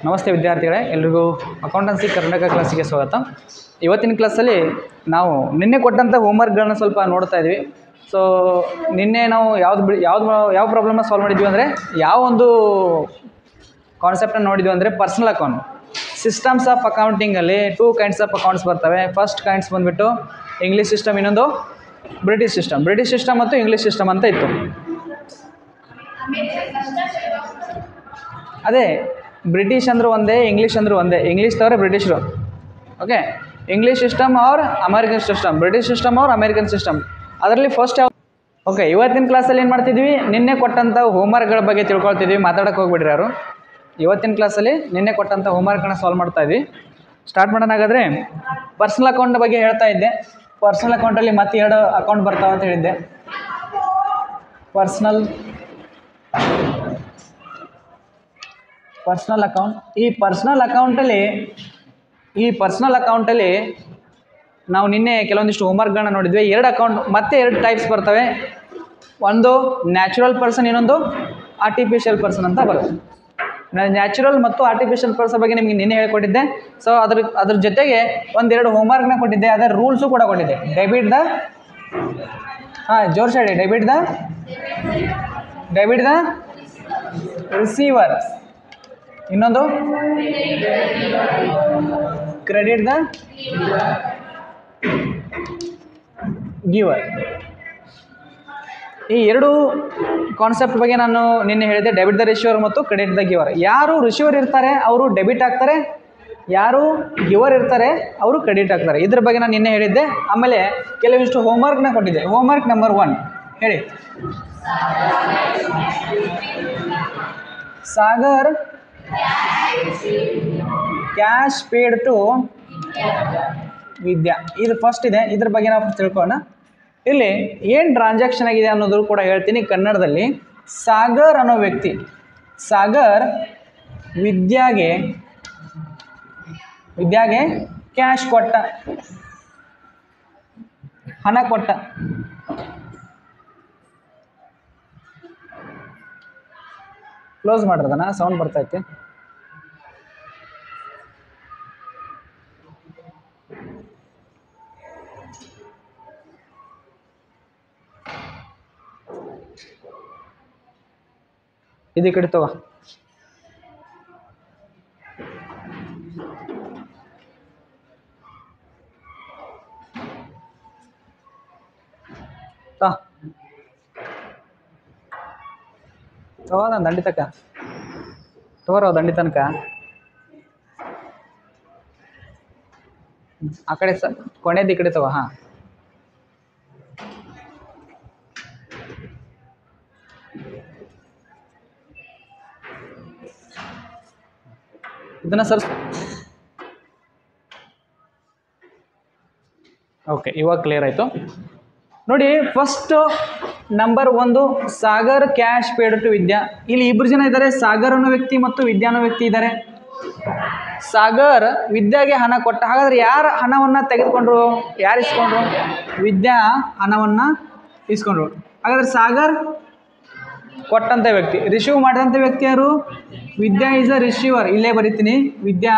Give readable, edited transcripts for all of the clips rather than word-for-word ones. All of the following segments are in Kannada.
ನಮಸ್ತೆ ವಿದ್ಯಾರ್ಥಿಗಳೇ, ಎಲ್ರಿಗೂ ಅಕೌಂಟೆನ್ಸಿ ಕರ್ನಾಟಕ ಕ್ಲಾಸಿಗೆ ಸ್ವಾಗತ. ಇವತ್ತಿನ ಕ್ಲಾಸಲ್ಲಿ ನಾವು ನಿನ್ನೆ ಕೊಟ್ಟಂಥ ಹೋಮ್ವರ್ಕ್ಗಳನ್ನ ಸ್ವಲ್ಪ ನೋಡ್ತಾ ಇದ್ವಿ. ಸೊ ನಿನ್ನೆ ನಾವು ಯಾವ ಪ್ರಾಬ್ಲಮ್ನ ಸಾಲ್ವ್ ಮಾಡಿದ್ವಿ ಅಂದರೆ, ಯಾವ ಒಂದು ಕಾನ್ಸೆಪ್ಟನ್ನು ನೋಡಿದ್ವಿ ಅಂದರೆ ಪರ್ಸನಲ್ ಅಕೌಂಟ್. ಸಿಸ್ಟಮ್ಸ್ ಆಫ್ ಅಕೌಂಟಿಂಗಲ್ಲಿ 2 ಕೈಂಡ್ಸ್ ಆಫ್ ಅಕೌಂಟ್ಸ್ ಬರ್ತವೆ. ಫಸ್ಟ್ ಕೈಂಡ್ಸ್ ಬಂದುಬಿಟ್ಟು ಇಂಗ್ಲೀಷ್ ಸಿಸ್ಟಮ್, ಇನ್ನೊಂದು ಬ್ರಿಟಿಷ್ ಸಿಸ್ಟಮ್. ಬ್ರಿಟಿಷ್ ಸಿಸ್ಟಮ್ ಮತ್ತು ಇಂಗ್ಲೀಷ್ ಸಿಸ್ಟಮ್ ಅಂತ ಇತ್ತು. ಅದೇ ಬ್ರಿಟಿಷ್ ಅಂದರೂ ಒಂದೇ, ಇಂಗ್ಲೀಷ್ ಅಂದರೂ ಒಂದೇ. ಇಂಗ್ಲೀಷ್ ತವರೆ ಬ್ರಿಟಿಷರು. Okay, English system or American system, British system or American system. ಅದರಲ್ಲಿ ಫಸ್ಟ್ ಯಾವ ಓಕೆ, ಇವತ್ತಿನ ಕ್ಲಾಸಲ್ಲಿ ಏನು ಮಾಡ್ತಿದ್ವಿ, ನಿನ್ನೆ ಕೊಟ್ಟಂಥ ಹೋಮ್ವರ್ಕ್ಗಳ ಬಗ್ಗೆ ತಿಳ್ಕೊಳ್ತಿದ್ವಿ. ಮಾತಾಡೋಕ್ಕೆ ಹೋಗ್ಬಿಡ್ರಿ ಯಾರು. ಇವತ್ತಿನ ಕ್ಲಾಸಲ್ಲಿ ನಿನ್ನೆ ಕೊಟ್ಟಂಥ ಹೋಮ್ವರ್ಕ್ಗಳನ್ನ ಸಾಲ್ವ್ ಮಾಡ್ತಾ ಇದ್ವಿ. ಸ್ಟಾರ್ಟ್ ಮಾಡೋಣ. ಹಾಗಾದರೆ ಪರ್ಸನಲ್ ಅಕೌಂಟ್ ಬಗ್ಗೆ ಹೇಳ್ತಾ ಇದ್ದೆ. ಪರ್ಸನಲ್ ಅಕೌಂಟಲ್ಲಿ ಮತ್ತೆ 2 ಅಕೌಂಟ್ ಬರ್ತಾವೆ ಅಂತ ಹೇಳಿದ್ದೆ. Personal account. ಈ ಪರ್ಸನಲ್ ಅಕೌಂಟಲ್ಲಿ ನಾವು ನಿನ್ನೆ ಕೆಲವೊಂದಿಷ್ಟು ಹೋಮ್ವರ್ಕ್ಗಳನ್ನ ನೋಡಿದ್ವಿ. 2 ಅಕೌಂಟ್ ಮತ್ತೆ 2 ಟೈಪ್ಸ್ ಬರ್ತವೆ. ಒಂದು ನ್ಯಾಚುರಲ್ ಪರ್ಸನ್, ಇನ್ನೊಂದು ಆರ್ಟಿಫಿಷಿಯಲ್ ಪರ್ಸನ್ ಅಂತ ಬರುತ್ತೆ. ನ್ಯಾಚುರಲ್ ಮತ್ತು ಆರ್ಟಿಫಿಷಿಯಲ್ ಪರ್ಸನ್ ಬಗ್ಗೆ ನಿಮಗೆ ನಿನ್ನೆ ಹೇಳ್ಕೊಟ್ಟಿದ್ದೆ. ಸೊ ಅದ್ರ ಜೊತೆಗೆ 1-2 ಹೋಮ್ವರ್ಕ್ನ ಕೊಟ್ಟಿದ್ದೆ. ಅದರ ರೂಲ್ಸು ಕೂಡ ಕೊಟ್ಟಿದ್ದೆ. ಡೆಬಿಟ್ ದ ಜೋರ್ ಸೈಡ್ ಡೆಬಿಟ್ ದ ರಿಸೀವರ್, ಇನ್ನೊಂದು ಕ್ರೆಡಿಟ್ ದ ಗಿವರ್. ಈ 2 ಕಾನ್ಸೆಪ್ಟ್ ಬಗ್ಗೆ ನಾನು ನಿನ್ನೆ ಹೇಳಿದೆ. ಡೆಬಿಟ್ ದ ರಿಸೀವರ್ ಮತ್ತು ಕ್ರೆಡಿಟ್ ದ ಗಿವರ್. ಯಾರು ರಿಸೀವರ್ ಇರ್ತಾರೆ ಅವರು ಡೆಬಿಟ್ ಆಗ್ತಾರೆ, ಯಾರು ಗಿವರ್ ಇರ್ತಾರೆ ಅವರು ಕ್ರೆಡಿಟ್ ಆಗ್ತಾರೆ. ಇದ್ರ ಬಗ್ಗೆ ನಾನು ನಿನ್ನೆ ಹೇಳಿದ್ದೆ. ಆಮೇಲೆ ಕೆಲವಿಷ್ಟು ಹೋಮ್ವರ್ಕ್ನ ಕೊಟ್ಟಿದ್ದೆ. ಹೋಮ್ವರ್ಕ್ ನಂಬರ್ 1 ಹೇಳಿ. ಸಾಗರ್ ಕ್ಯಾಶ್ ಪೇಡ್ ಟು ವಿದ್ಯಾ. ಇದು ಫಸ್ಟ್ ಇದೆ. ಇದ್ರ ಬಗ್ಗೆ ನಾವು ತಿಳ್ಕೊಳ್ಳೋಣ. ಇಲ್ಲಿ ಏನು ಟ್ರಾನ್ಸಾಕ್ಷನ್ ಆಗಿದೆ ಅನ್ನೋದು ಕೂಡ ಹೇಳ್ತೀನಿ ಕನ್ನಡದಲ್ಲಿ. ಸಾಗರ್ ಅನ್ನೋ ವ್ಯಕ್ತಿ, ಸಾಗರ್ ವಿದ್ಯಾಗೆ ಕ್ಯಾಶ್ ಕೊಟ್ಟ, ಹಣ ಕೊಟ್ಟ. ಕ್ಲೋಸ್ ಮಾಡಿರೋದನ್ನ ಸೌಂಡ್ ಬರ್ತೈತೆ. ಇದು ಈ ಕಡೆ ತಗೋ. ತಗೋ ನಾನು ದಂಡಿ ತಕ್ಕ ತಗೋರೋ, ದಂಡಿ ತನಕ ಆ ಕಡೆ ಕೊನೆಯದು ಈ ಕಡೆ ತಗೋ. ಹಾಂ, ಇದನ್ನು ಸರ್. ಓಕೆ, ಇವಾಗ ಕ್ಲಿಯರ್ ಆಯಿತು ನೋಡಿ. First number 1 Sagar cash paid to Vidya. ಇಲ್ಲಿ 2 ಜನ ಇದ್ದಾರೆ, ಸಾಗರ್ ಅನ್ನೋ ವ್ಯಕ್ತಿ ಮತ್ತು ವಿದ್ಯಾ ಅನ್ನೋ ವ್ಯಕ್ತಿ ಇದ್ದಾರೆ. ಸಾಗರ್ ವಿದ್ಯಾಗೆ ಹಣ ಕೊಟ್ಟ. ಹಾಗಾದರೆ ಯಾರು ಹಣವನ್ನು ತೆಗೆದುಕೊಂಡ್ರು, ಯಾರು ಇಸ್ಕೊಂಡ್ರು? ವಿದ್ಯಾ ಹಣವನ್ನು ಇಸ್ಕೊಂಡ್ರು. ಹಾಗಾದರೆ ಸಾಗರ್ ಕೊಟ್ಟಂಥ ವ್ಯಕ್ತಿ. ರಿಸೀವ್ ಮಾಡಿದಂಥ ವ್ಯಕ್ತಿ ಯಾರು? Vidya is a receiver. ಇಲ್ಲೇ ಬರೀತೀನಿ, ವಿದ್ಯಾ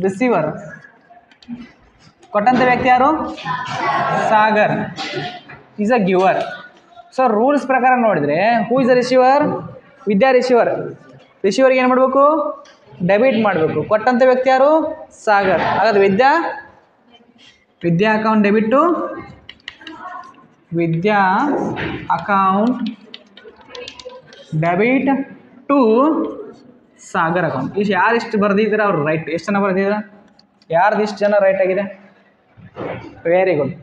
ರಿಸೀವರ್. ಕೊಟ್ಟಂಥ ವ್ಯಕ್ತಿ ಯಾರು? Sagar is a giver. So rules ಪ್ರಕಾರ ನೋಡಿದರೆ who is a receiver? Vidya receiver. ರಿಸೀವರ್ಗೆ ಏನು ಮಾಡಬೇಕು? ಡೆಬಿಟ್ ಮಾಡಬೇಕು. ಕೊಟ್ಟಂಥ ವ್ಯಕ್ತಿ ಯಾರು? ಸಾಗರ್. ಹಾಗಾದ್ರೆ Vidya account debit to Vidya account debit to Sagar account. ಇಷ್ಟು ಯಾರಿಷ್ಟು ಬರೆದಿದ್ದೀರಾ ಅವ್ರು ರೈಟ್. ಎಷ್ಟು ಜನ ಬರೆದಿದ್ದೀರಾ? ಯಾರ್ದು ಇಷ್ಟು ಜನ ರೈಟ್ ಆಗಿದೆ? ವೆರಿ ಗುಡ್,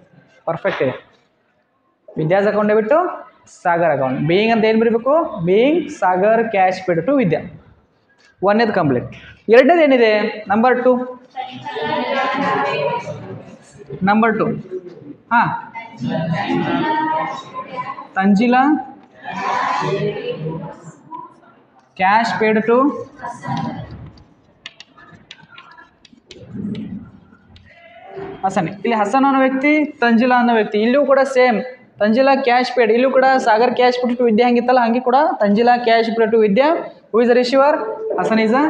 ಪರ್ಫೆಕ್ಟ್ ಇದೆ. Vidya's account debit to Sagar account. Being ಅಂತ ಏನು ಬರೀಬೇಕು? Being Sagar cash paid to Vidya. 1ನೇದು ಕಂಪ್ಲೀಟ್. 2ನೇದು ಏನಿದೆ? ನಂಬರ್ 2. ಹಾಂ, Tanjila cash paid to Hasan. ಇಲ್ಲಿ ಹಸನ್ ಅನ್ನೋ ವ್ಯಕ್ತಿ, ತಂಜಿಲಾ ಅನ್ನೋ ವ್ಯಕ್ತಿ. ಇಲ್ಲೂ ಕೂಡ ಸೇಮ್. ತಂಜಿಲಾ ಕ್ಯಾಶ್ ಪೇಡ್, ಇಲ್ಲೂ ಕೂಡ Sagar cash paid to Vidya ಹಂಗಿತ್ತಲ್ಲ, ಹಂಗೆ ಕೂಡ Tanjila cash paid to Vidya. Who is the receiver? Hasan is a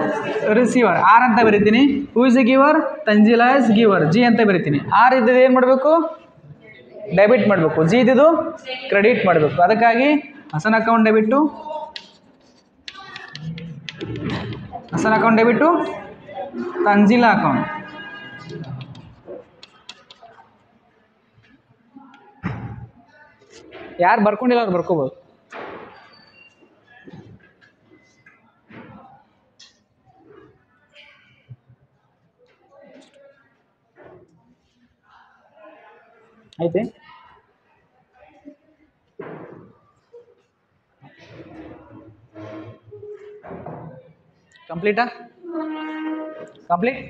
receiver. R ಅಂತ ಬರಿತೀನಿ. Who is a giver? Tanjila is giver. G ಅಂತ ಬರಿತೀನಿ. ಆರ್ ಇದ್ದದ್ದು ಏನು ಮಾಡಬೇಕು? ಡೆಬಿಟ್ ಮಾಡಬೇಕು. ಜಿ ಇದ್ದಿದ್ದು ಕ್ರೆಡಿಟ್ ಮಾಡಬೇಕು. ಅದಕ್ಕಾಗಿ Hasan account debit to, Hasan account debit to, Tanjila account. ಯಾರು ಬರ್ಕೊಂಡಿಲ್ಲ ಅವ್ರು ಬರ್ಕೋಬೋದು. ಐತೆ ಕಂಪ್ಲೀಟಾ? ಕಂಪ್ಲೀಟ್.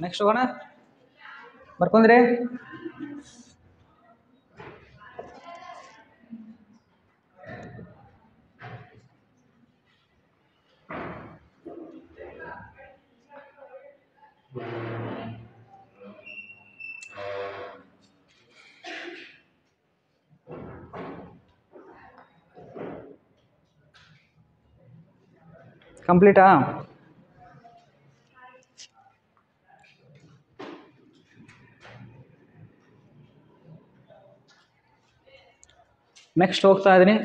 ನೆಕ್ಸ್ಟ್ ಹೋಗೋಣ. ಬರ್ಕೊಂಡ್ರಿ? ಕಂಪ್ಲೀಟಾ? ನೆಕ್ಸ್ಟ್ ಹೋಗ್ತಾ ಇದ್ದೀನಿ.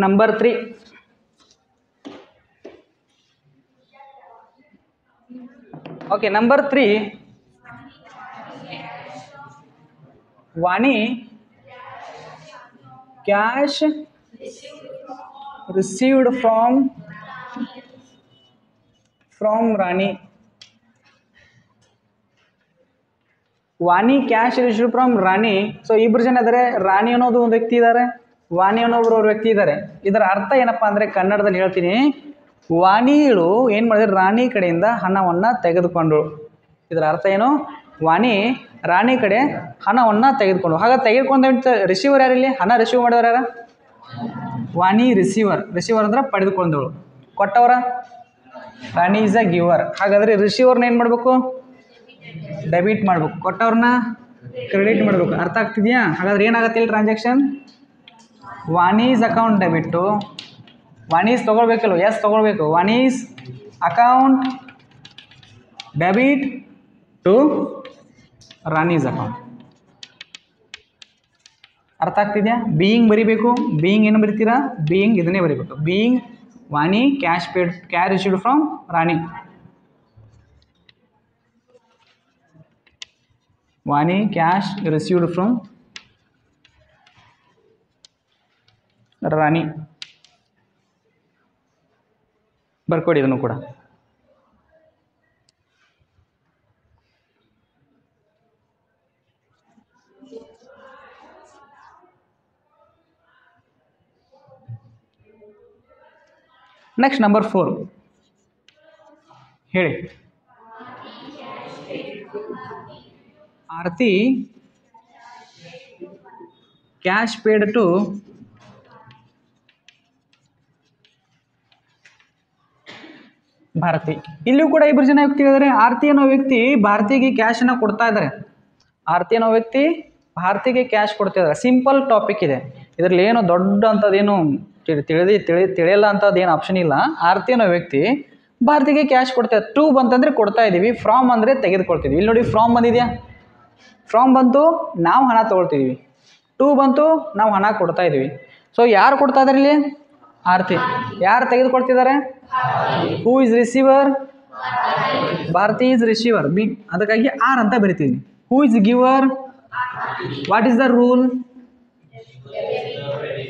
Number 3. Okay, number 3, Vani cash received from Rani. Vani cash received from Rani. So ಇಬ್ರು ಜನ ಇದ್ದಾರೆ. ರಾಣಿ ಅನ್ನೋದು ಒಂದು ವ್ಯಕ್ತಿ ಇದ್ದಾರೆ, ವಾಣಿ ಅನ್ನೋಬ್ರು ಅವ್ರ ವ್ಯಕ್ತಿ ಇದ್ದಾರೆ. ಇದರ ಅರ್ಥ ಏನಪ್ಪಾ ಅಂದರೆ ಕನ್ನಡದಲ್ಲಿ ಹೇಳ್ತೀನಿ. ವಾಣಿಗಳು ಏನು ಮಾಡಿದ್ರೆ ರಾಣಿ ಕಡೆಯಿಂದ ಹಣವನ್ನು ತೆಗೆದುಕೊಂಡಳು. ಇದರ ಅರ್ಥ ಏನು? ವಾಣಿ ರಾಣಿ ಕಡೆ ಹಣವನ್ನು ತೆಗೆದುಕೊಂಡು. ಹಾಗಾದ್ರೆ ತೆಗೆದುಕೊಂಡ ರಿಸೀವರ್ ಯಾರಿಲ್ಲಿ? ಹಣ ರಿಸೀವ್ ಮಾಡಿದವರು ಯಾರ? ವಾಣಿ ರಿಸೀವರ್. ರಿಸೀವರ್ ಅಂದ್ರೆ ಪಡೆದುಕೊಂಡವಳು. ಕೊಟ್ಟವರ? ರಾಣಿ ಈಸ್ ಅ ಗಿವರ್. ಹಾಗಾದರೆ ರಿಸೀವರ್ನ ಏನು ಮಾಡಬೇಕು? ಡೆಬಿಟ್ ಮಾಡಬೇಕು. ಕೊಟ್ಟವ್ರನ್ನ ಕ್ರೆಡಿಟ್ ಮಾಡಬೇಕು. ಅರ್ಥ ಆಗ್ತಿದೆಯಾ? ಹಾಗಾದ್ರೆ ಏನಾಗುತ್ತೆ ಇಲ್ಲಿ ಟ್ರಾನ್ಸಾಕ್ಷನ್? ವಾಣೀಸ್ ಅಕೌಂಟ್ ಡೆಬಿಟ್ಟು, ವಾಣೀಸ್ ತೊಗೊಳ್ಬೇಕಲ್ಲ? ಎಸ್ ತೊಗೊಳ್ಬೇಕು. ವಾಣೀಸ್ ಅಕೌಂಟ್ ಡೆಬಿಟ್ ಟು ರಾಣೀಸ್ ಅಕೌಂಟ್. ಅರ್ಥ ಆಗ್ತಿದೆಯಾ? ಬೀಯಿಂಗ್ ಬರಿಬೇಕು. ಬೀಯಿಂಗ್ ಏನು ಬರಿತೀರಾ? ಬೀಯಿಂಗ್ ಇದನ್ನೇ ಬರಿಬೇಕು. Being Vani cash received from Rani. Vani cash received from Rani. ಬರ್ಕೊಡಿ ಇದನ್ನು ಕೂಡ. ನೆಕ್ಸ್ಟ್ ನಂಬರ್ 4 ಹೇಳಿ. Aarti cash paid to Bharati. ಇಲ್ಲಿಯೂ ಕೂಡ ಇಬ್ಬರು ಜನ ವ್ಯಕ್ತಿಗಳಿದ್ದಾರೆ. ಆರತಿ ಅನ್ನೋ ವ್ಯಕ್ತಿ ಭಾರತಿಗೆ ಕ್ಯಾಶನ್ನು ಕೊಡ್ತಾ ಇದ್ದಾರೆ. ಆರತಿ ಅನ್ನೋ ವ್ಯಕ್ತಿ ಭಾರತಿಗೆ ಕ್ಯಾಶ್ ಕೊಡ್ತಾ ಇದ್ದಾರೆ. ಸಿಂಪಲ್ ಟಾಪಿಕ್ ಇದೆ. ಇದರಲ್ಲಿ ಏನು ದೊಡ್ಡ ಅಂಥದ್ದೇನು ತಿಳಿಯಲ್ಲ ಅಂಥದ್ದು ಏನು ಆಪ್ಷನ್ ಇಲ್ಲ. ಆರತಿ ಅನ್ನೋ ವ್ಯಕ್ತಿ ಭಾರತಿಗೆ ಕ್ಯಾಶ್ ಕೊಡ್ತಾ ಇದ್ದಾರೆ. ಟು ಬಂತಂದರೆ ಕೊಡ್ತಾ ಇದ್ದೀವಿ, ಫ್ರಾಮ್ ಅಂದರೆ ತೆಗೆದುಕೊಳ್ತೀವಿ. ಇಲ್ಲಿ ನೋಡಿ ಫ್ರಾಮ್ ಬಂದಿದೆಯಾ? ಫ್ರಾಮ್ ಬಂತು, ನಾವು ಹಣ ತೊಗೊಳ್ತಿದ್ದೀವಿ. ಟು ಬಂತು, ನಾವು ಹಣ ಕೊಡ್ತಾ ಇದ್ದೀವಿ. ಸೊ ಯಾರು ಕೊಡ್ತಾ ಇದ್ದಾರೆ ಇಲ್ಲಿ? ಆರತಿ. ಯಾರು ತೆಗೆದುಕೊಳ್ತಿದ್ದಾರೆ? Who is receiver? Bharati is receiver. B, ಅದಕ್ಕಾಗಿ ಆರ್ ಅಂತ ಬರಿತೀನಿ. Who is giver? What is the rule?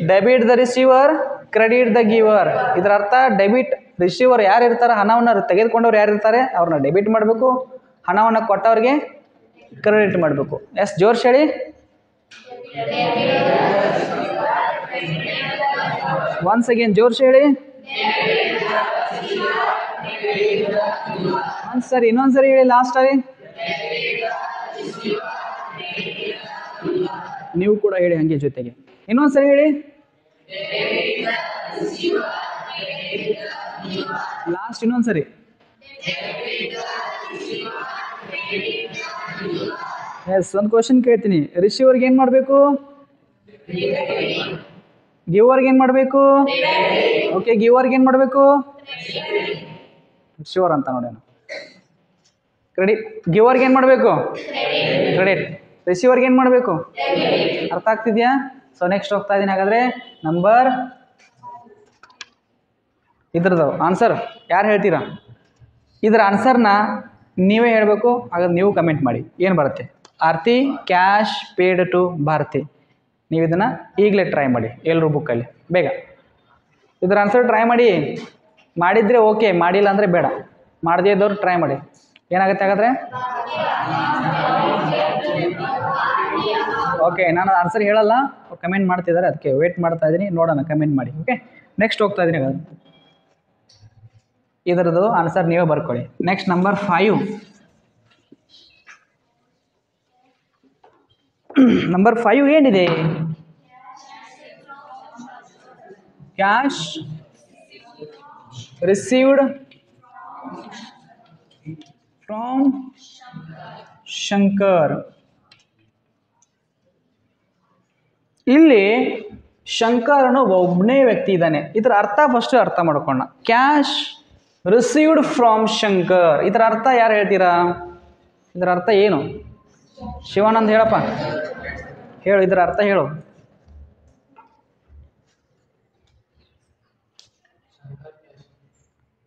Debit the receiver, credit the giver. ಇದರ ಅರ್ಥ ಡೆಬಿಟ್, ರಿಸೀವರ್ ಯಾರು ಇರ್ತಾರೆ, ಹಣವನ್ನು ತೆಗೆದುಕೊಂಡವ್ರು ಯಾರು ಇರ್ತಾರೆ ಅವ್ರನ್ನ ಡೆಬಿಟ್ ಮಾಡಬೇಕು, ಹಣವನ್ನು ಕೊಟ್ಟವ್ರಿಗೆ ಕ್ರೆಡಿಟ್ ಮಾಡಬೇಕು. ಎಸ್, ಜೋರ್ಸ್ ಹೇಳಿ. ಒನ್ಸ್ ಅಗೇನ್ ಜೋರ್ಸ್ ಹೇಳಿ. ಒಂದ್ಸರಿ ಇನ್ನೊಂದ್ಸರಿ ಹೇಳಿ ಲಾಸ್ಟ್ ಆಗಿ. ನೀವು ಕೂಡ ಹೇಳಿ ಹಂಗೆ ಜೊತೆಗೆ. ಇನ್ನೊಂದ್ಸರಿ ಹೇಳಿ ಲಾಸ್ಟ್. ಇನ್ನೊಂದ್ಸರಿ. ಎಸ್, ಒಂದು ಕ್ವಶನ್ ಕೇಳ್ತೀನಿ. ರಿಸೀವರ್ಗೆ ಏನು ಮಾಡಬೇಕು? ಗಿವರ್ಗೆ ಏನು ಮಾಡಬೇಕು? ಓಕೆ, ಗಿವರ್ಗೆ ಏನು ಮಾಡಬೇಕು? ರಿಸೀವರ್ ಅಂತ ನೋಡಿ. ಕ್ರೆಡಿಟ್ ಗಿವರ್ಗೆ ಏನು ಮಾಡಬೇಕು? ಕ್ರೆಡಿಟ್. ರಿಸೀವರ್ಗೆ ಏನು ಮಾಡಬೇಕು? ಅರ್ಥ ಆಗ್ತಿದೆಯಾ? ಸೊ ನೆಕ್ಸ್ಟ್ ಹೋಗ್ತಾ ಇದ್ದೀನಿ. ಹಾಗಾದರೆ ನಂಬರ್ ಇದ್ರದ್ದು ಆನ್ಸರ್ ಯಾರು ಹೇಳ್ತೀರಾ? ಇದರ ಆನ್ಸರ್ನ ನೀವೇ ಹೇಳಬೇಕು. ಹಾಗಾದ್ರೆ ನೀವು ಕಮೆಂಟ್ ಮಾಡಿ ಏನು ಬರುತ್ತೆ. ಆರ್ತಿ ಕ್ಯಾಶ್ ಪೇಡ್ ಟು ಭಾರತಿ. ನೀವು ಇದನ್ನು ಈಗಲೇ ಟ್ರೈ ಮಾಡಿ ಎಲ್ಲರೂ ಬುಕ್ಕಲ್ಲಿ ಬೇಗ. ಇದರ ಆನ್ಸರ್ ಟ್ರೈ ಮಾಡಿ. ಮಾಡಿದರೆ ಓಕೆ, ಮಾಡಿಲ್ಲ ಅಂದರೆ ಬೇಡ. ಮಾಡದೇ ಇದ್ದವ್ರು ಟ್ರೈ ಮಾಡಿ. ಏನಾಗುತ್ತೆ ಹಾಗಾದರೆ? ಓಕೆ, ನಾನು ಆನ್ಸರ್ ಹೇಳಲ್ಲ, ಕಮೆಂಟ್ ಮಾಡ್ತಿದ್ದಾರೆ, ಅದಕ್ಕೆ ವೇಟ್ ಮಾಡ್ತಾ ಇದ್ದೀನಿ. ನೋಡೋಣ, ಕಮೆಂಟ್ ಮಾಡಿ. ಓಕೆ, ನೆಕ್ಸ್ಟ್ ಹೋಗ್ತಾ ಇದ್ದೀನಿ. ಹಾಗಾದ್ರೆ ಇದರದ್ದು ಆನ್ಸರ್ ನೀವೇ ಬರ್ಕೊಳ್ಳಿ. Next number 5. ನಂಬರ್ 5 ಏನಿದೆ? Cash received from Shankar. ಇಲ್ಲಿ ಶಂಕರನು ಒಬ್ಬನೇ ವ್ಯಕ್ತಿ ಇದ್ದಾನೆ. ಇದರ ಅರ್ಥ ಫಸ್ಟ್ ಅರ್ಥ ಮಾಡ್ಕೊಳ್ಳೋಣ. ಕ್ಯಾಶ್ ರಿಸೀವ್ಡ್ ಫ್ರಾಮ್ ಶಂಕರ್, ಇದರ ಅರ್ಥ ಯಾರು ಹೇಳ್ತೀರಾ? ಇದರ ಅರ್ಥ ಏನು? ಶಿವಾನಂದ್ ಹೇಳಪ್ಪ, ಹೇಳು, ಇದರ ಅರ್ಥ ಹೇಳು.